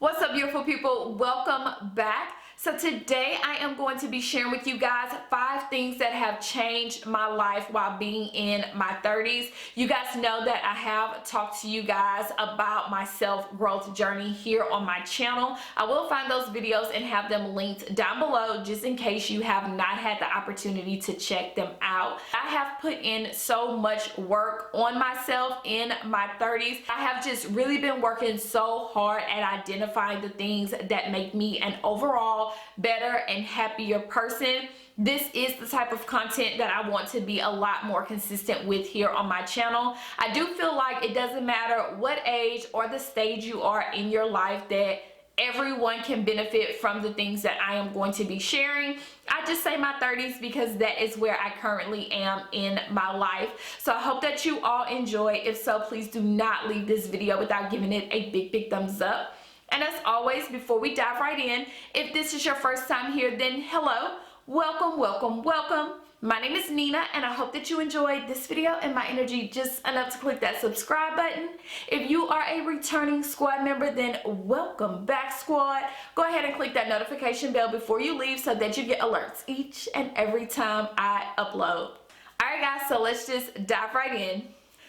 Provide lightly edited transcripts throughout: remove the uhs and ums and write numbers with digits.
What's up, beautiful people? Welcome back. So today I am going to be sharing with you guys 5 things that have changed my life while being in my 30s. You guys know that I have talked to you guys about my self-growth journey here on my channel. I will find those videos and have them linked down below just in case you have not had the opportunity to check them out. I have put in so much work on myself in my 30s. I have just really been working so hard at identifying the things that make me an overall better and happier person. This is the type of content that I want to be a lot more consistent with here on my channel. I do feel like it doesn't matter what age or the stage you are in your life, that everyone can benefit from the things that I am going to be sharing. I just say my 30s because that is where I currently am in my life. So I hope that you all enjoy. If so, please do not leave this video without giving it a big thumbs up. And as always, before we dive right in, if this is your first time here, then hello, welcome. My name is Nina, and I hope that you enjoyed this video and my energy just enough to click that subscribe button. If you are a returning squad member, then welcome back, squad. Go ahead and click that notification bell before you leave so that you get alerts each and every time I upload. Alright guys, so let's just dive right in.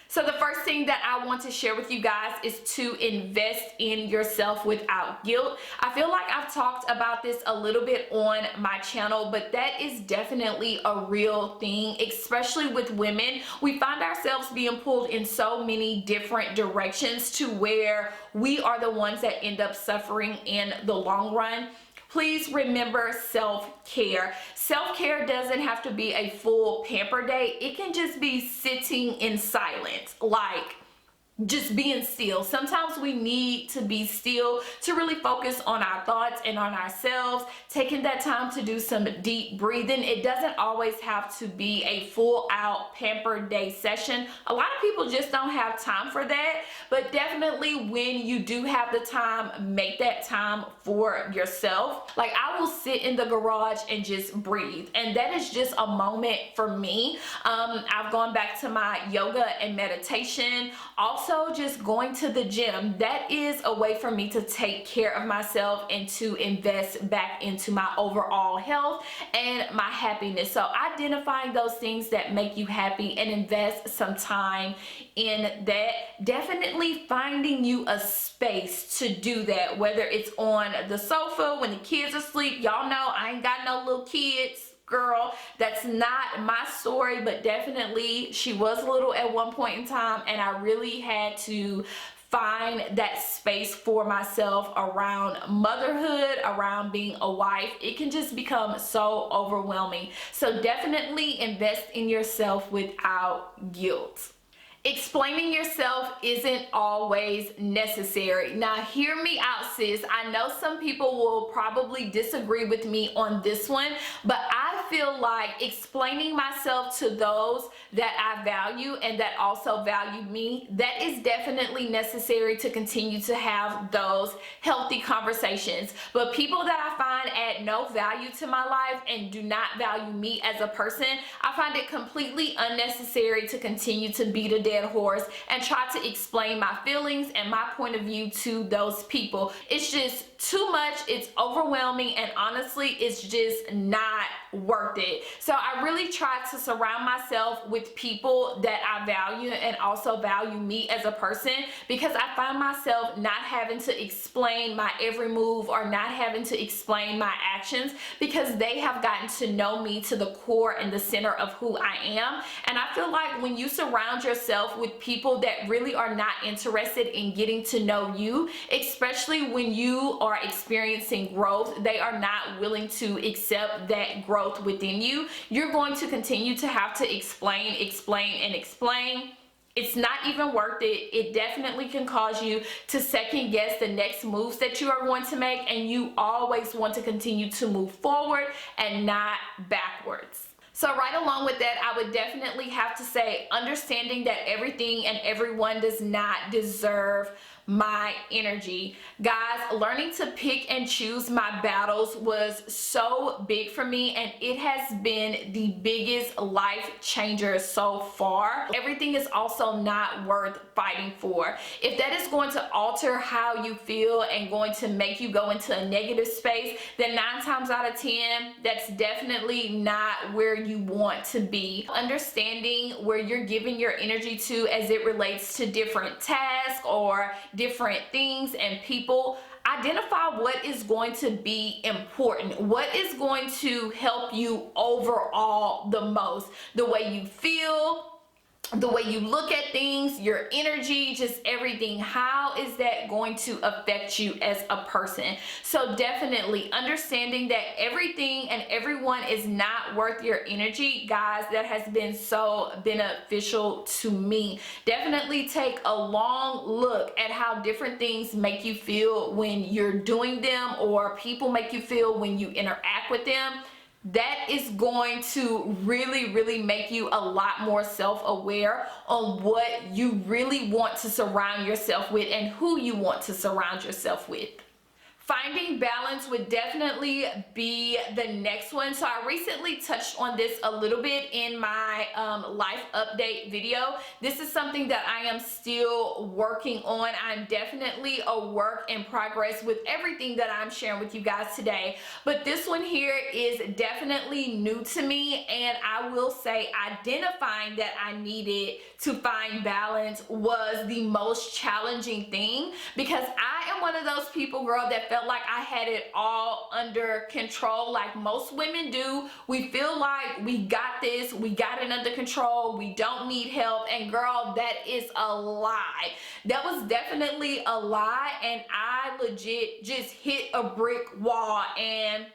So the first thing that I want to share with you guys is to invest in yourself without guilt. I feel like I've talked about this a little bit on my channel, but that is definitely a real thing, especially with women. We find ourselves being pulled in so many different directions to where we are the ones that end up suffering in the long run. Please remember self-care. Self-care doesn't have to be a full pamper day. It can just be sitting in silence, like just being still. Sometimes we need to be still to really focus on our thoughts and on ourselves, taking that time to do some deep breathing. It doesn't always have to be a full out pamper day session. A lot of people just don't have time for that, but definitely when you do have the time, make that time for yourself. Like, I will sit in the garage and just breathe, and that is just a moment for me. I've gone back to my yoga and meditation. Also, just going to the gym, that is a way for me to take care of myself and to invest back into my overall health and my happiness. So identifying those things that make you happy and invest some time in that. Definitely finding you a space to do that, whether it's on the sofa when the kids are asleep. Y'all know I ain't got no little kids. Girl, that's not my story, but definitely she was little at one point in time, and I really had to find that space for myself around motherhood, around being a wife. It can just become so overwhelming. So definitely invest in yourself without guilt. Explaining yourself isn't always necessary. Now, hear me out, sis. I know some people will probably disagree with me on this one, but I feel like explaining myself to those that I value and that also value me, that is definitely necessary to continue to have those healthy conversations. But people that I find add no value to my life and do not value me as a person, I find it completely unnecessary to continue to beat a dead horse and try to explain my feelings and my point of view to those people. It's just too much. It's overwhelming, and honestly, it's just not worth it. So I really try to surround myself with people that I value and also value me as a person, because I find myself not having to explain my every move or not having to explain my actions, because they have gotten to know me to the core and the center of who I am. And I feel like when you surround yourself with people that really are not interested in getting to know you, especially when you are experiencing growth, they are not willing to accept that growth within you, you're going to continue to have to explain. It's not even worth it. It definitely can cause you to second guess the next moves that you are going to make, and you always want to continue to move forward and not backwards. So right along with that, I would definitely have to say understanding that everything and everyone does not deserve my energy. Guys, learning to pick and choose my battles was so big for me, and it has been the biggest life changer so far. Everything is also not worth fighting for. If that is going to alter how you feel and going to make you go into a negative space, then 9 times out of 10, that's definitely not where you want to be. Understanding where you're giving your energy to as it relates to different tasks or different things and people. Identify what is going to be important, what is going to help you overall the most. The way you feel, the way you look at things, your energy, just everything. How is that going to affect you as a person? So definitely understanding that everything and everyone is not worth your energy, guys, that has been so beneficial to me. Definitely take a long look at how different things make you feel when you're doing them, or people make you feel when you interact with them. That is going to really make you a lot more self-aware on what you really want to surround yourself with and who you want to surround yourself with. Finding balance would definitely be the next one. So I recently touched on this a little bit in my life update video. This is something that I am still working on. I'm definitely a work in progress with everything that I'm sharing with you guys today. But this one here is definitely new to me, and I will say identifying that I needed to find balance was the most challenging thing, because I am one of those people, girl, that felt like I had it all under control, like most women do. We feel like we got this, we got it under control, we don't need help, and girl, that is a lie. That was definitely a lie, and I legit just hit a brick wall, and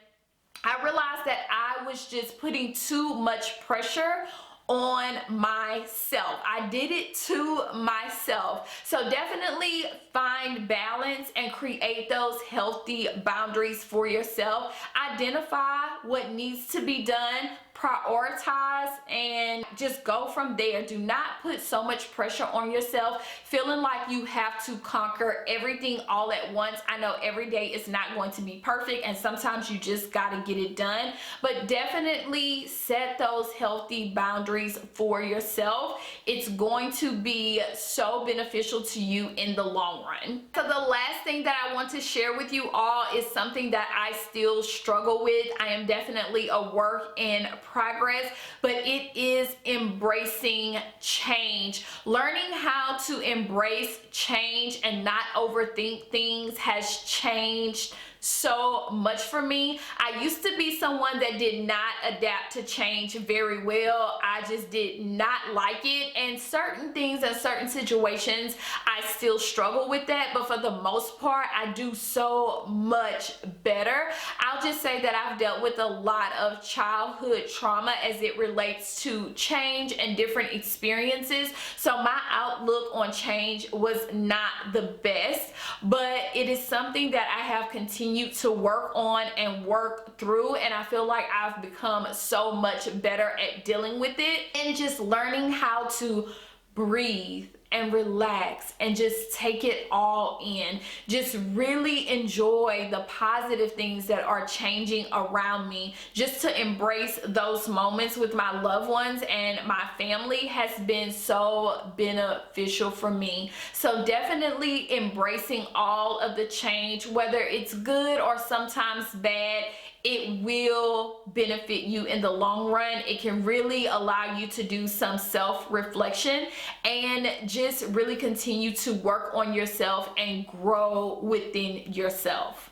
I realized that I was just putting too much pressure on myself. I did it to myself. So definitely find balance and create those healthy boundaries for yourself. Identify what needs to be done, prioritize, and just go from there. Do not put so much pressure on yourself, feeling like you have to conquer everything all at once. I know every day is not going to be perfect, and sometimes you just got to get it done, but definitely set those healthy boundaries for yourself. It's going to be so beneficial to you in the long run. So the last thing that I want to share with you all is something that I still struggle with. I am definitely a work in progress, but it is embracing change. Learning how to embrace change and not overthink things has changed so much for me. I used to be someone that did not adapt to change very well. I just did not like it, and certain things and certain situations I still struggle with that, but for the most part I do so much better. I'll just say that I've dealt with a lot of childhood trauma as it relates to change and different experiences, so my outlook on change was not the best, but it is something that I have continued to work on and work through, and I feel like I've become so much better at dealing with it and just learning how to breathe and relax and just take it all in. Just really enjoy the positive things that are changing around me. Just to embrace those moments with my loved ones and my family has been so beneficial for me. So definitely embracing all of the change, whether it's good or sometimes bad, it will benefit you in the long run. It can really allow you to do some self-reflection and just really continue to work on yourself and grow within yourself.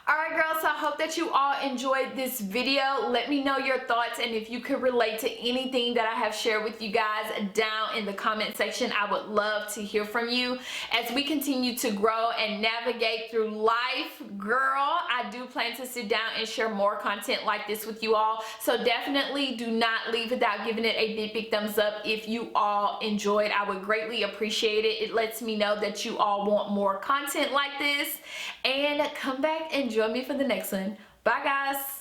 Alright girls, so I hope that you all enjoyed this video. Let me know your thoughts, and if you could relate to anything that I have shared with you guys down in the comment section. I would love to hear from you as we continue to grow and navigate through life. Girl, I do plan to sit down and share more content like this with you all, so definitely do not leave without giving it a big thumbs up if you all enjoyed. I would greatly appreciate it. It lets me know that you all want more content like this, and come back and join me for the next one. Bye guys.